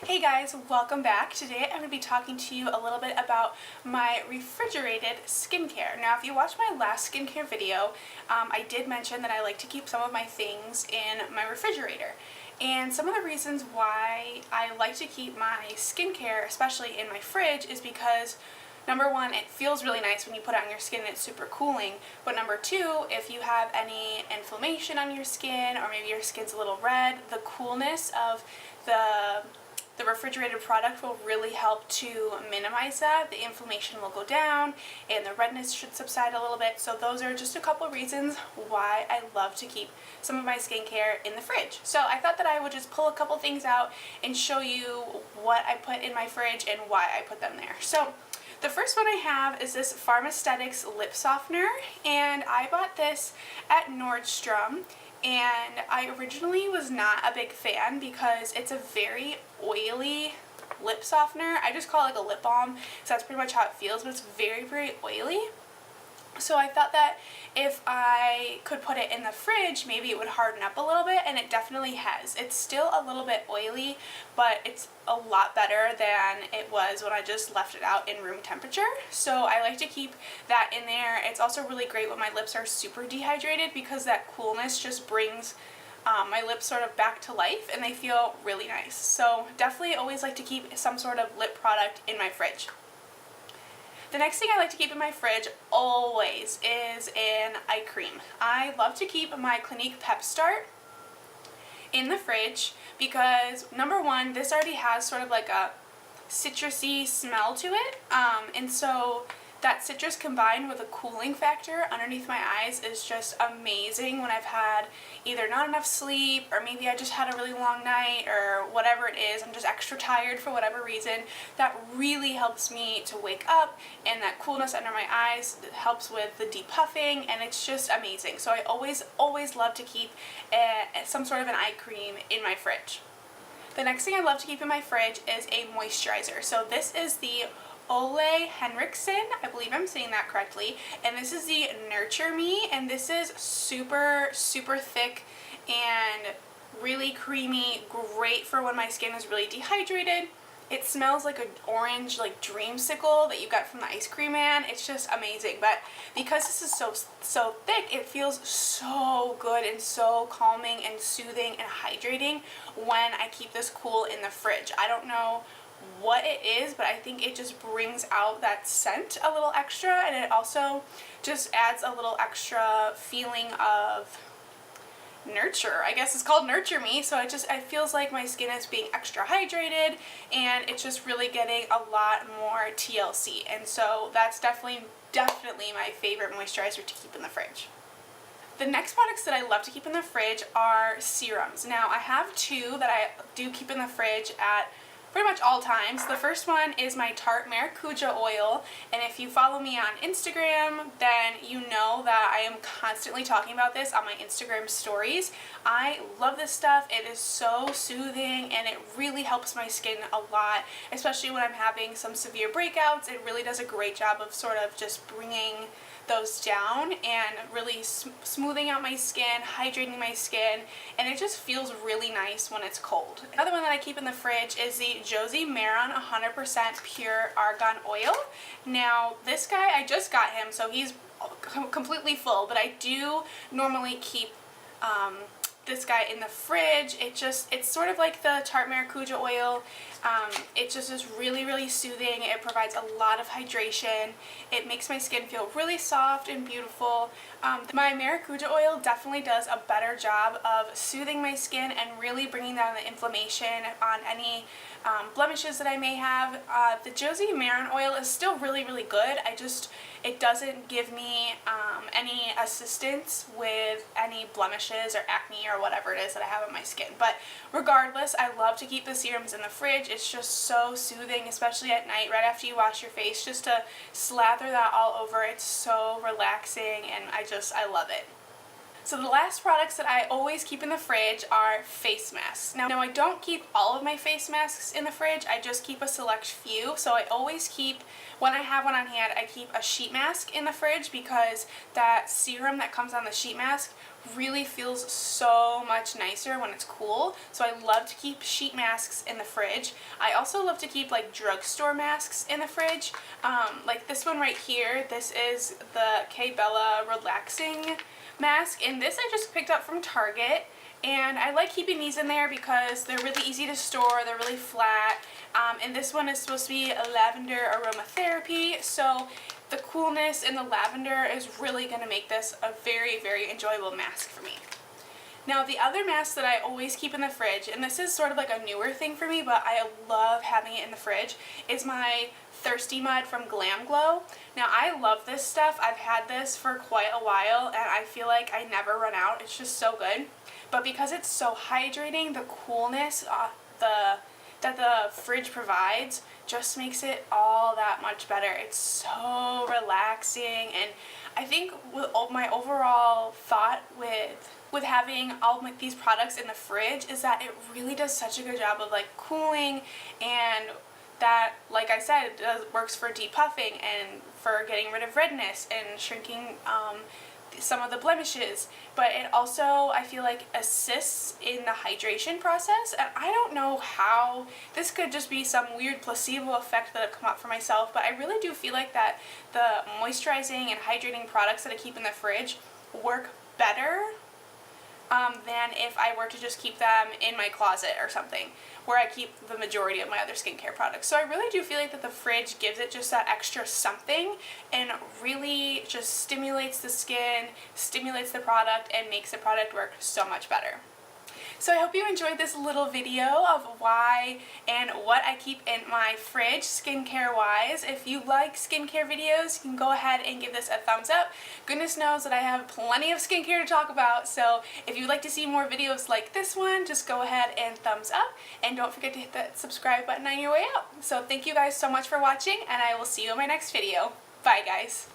Hey guys, welcome back. Today I'm going to be talking to you a little bit about my refrigerated skincare. Now if you watched my last skincare video, I did mention that I like to keep some of my things in my refrigerator. And some of the reasons why I like to keep my skincare, especially in my fridge, is because number one, it feels really nice when you put it on your skin and it's super cooling. But number two, if you have any inflammation on your skin or maybe your skin's a little red, the coolness of the refrigerated product will really help to minimize that. The inflammation will go down and the redness should subside a little bit. So those are just a couple of reasons why I love to keep some of my skincare in the fridge. So I thought that I would just pull a couple things out and show you what I put in my fridge and why I put them there. So the first one I have is this Pharmaesthetics lip softener, and I bought this at Nordstrom. And I originally was not a big fan because it's a very oily lip softener. I just call it like a lip balm, so that's pretty much how it feels, but it's very, very oily. So I thought that if I could put it in the fridge, maybe it would harden up a little bit, and it definitely has. It's still a little bit oily, but it's a lot better than it was when I just left it out in room temperature. So I like to keep that in there. It's also really great when my lips are super dehydrated because that coolness just brings my lips sort of back to life and they feel really nice. So definitely always like to keep some sort of lip product in my fridge. The next thing I like to keep in my fridge always is an eye cream. I love to keep my Clinique Pep Start in the fridge because number one, this already has sort of like a citrusy smell to it, and so that citrus combined with a cooling factor underneath my eyes is just amazing when I've had either not enough sleep or maybe I just had a really long night or whatever it is. I'm just extra tired for whatever reason. That really helps me to wake up, and that coolness under my eyes helps with the depuffing, and it's just amazing. So I always love to keep some sort of an eye cream in my fridge. The next thing I love to keep in my fridge is a moisturizer. So this is the Ole Henriksen, I believe I'm saying that correctly, and this is the Nurture Me, and this is super thick and really creamy, great for when my skin is really dehydrated. It smells like an orange like dreamsicle that you got from the ice cream man. It's just amazing. But because this is so thick, it feels so good and so calming and soothing and hydrating when I keep this cool in the fridge. I don't know what it is, but I think it just brings out that scent a little extra, and it also just adds a little extra feeling of nurture. I guess it's called Nurture Me, so it feels like my skin is being extra hydrated and it's just really getting a lot more TLC, and so that's definitely my favorite moisturizer to keep in the fridge. The next products that I love to keep in the fridge are serums. Now I have two that I do keep in the fridge at pretty much all times. The first one is my Tarte Maracuja oil, and if you follow me on Instagram, then you know that I am constantly talking about this on my Instagram stories. I love this stuff. It is so soothing and it really helps my skin a lot, especially when I'm having some severe breakouts. It really does a great job of sort of just bringing those down and really smoothing out my skin, hydrating my skin, and it just feels really nice when it's cold. Another one that I keep in the fridge is the Josie Maran 100% Pure Argan Oil. Now this guy, I just got him, so he's completely full, but I do normally keep this guy in the fridge. It's sort of like the Tarte Maracuja oil. It just is really soothing. It provides a lot of hydration. It makes my skin feel really soft and beautiful. My Maracuja oil definitely does a better job of soothing my skin and really bringing down the inflammation on any blemishes that I may have. The Josie Maran oil is still really good. It doesn't give me any assistance with any blemishes or acne or whatever it is that I have on my skin. But regardless, I love to keep the serums in the fridge. It's just so soothing, especially at night right after you wash your face, just to slather that all over. It's so relaxing, and I love it. So the last products that I always keep in the fridge are face masks. Now I don't keep all of my face masks in the fridge, I just keep a select few. So I always keep, when I have one on hand, I keep a sheet mask in the fridge because that serum that comes on the sheet mask really feels so much nicer when it's cool. So I love to keep sheet masks in the fridge. I also love to keep like drugstore masks in the fridge. Like this one right here, this is the K Bella Relaxing Mask, and this I just picked up from Target. And I like keeping these in there because they're really easy to store, they're really flat, and this one is supposed to be a lavender aromatherapy, so the coolness in the lavender is really going to make this a very, very enjoyable mask for me. Now the other mask that I always keep in the fridge, and this is sort of like a newer thing for me, but I love having it in the fridge, is my Thirsty Mud from Glam Glow. Now I love this stuff. I've had this for quite a while and I feel like I never run out. It's just so good. But because it's so hydrating, the coolness that the fridge provides just makes it all that much better. It's so relaxing, and I think my overall thought with having all these products in the fridge is that it really does such a good job of like cooling, and that, like I said, it works for depuffing and for getting rid of redness and shrinking some of the blemishes, but it also, I feel like, assists in the hydration process. And I don't know how, this could just be some weird placebo effect that I've come up for myself, but I really do feel like that the moisturizing and hydrating products that I keep in the fridge work better than if I were to just keep them in my closet or something, where I keep the majority of my other skincare products. So I really do feel like that the fridge gives it just that extra something and really just stimulates the skin, stimulates the product, and makes the product work so much better. So I hope you enjoyed this little video of why and what I keep in my fridge skincare wise. If you like skincare videos, you can go ahead and give this a thumbs up. Goodness knows that I have plenty of skincare to talk about, so if you'd like to see more videos like this one, just go ahead and thumbs up, and don't forget to hit that subscribe button on your way out. So thank you guys so much for watching, and I will see you in my next video. Bye guys.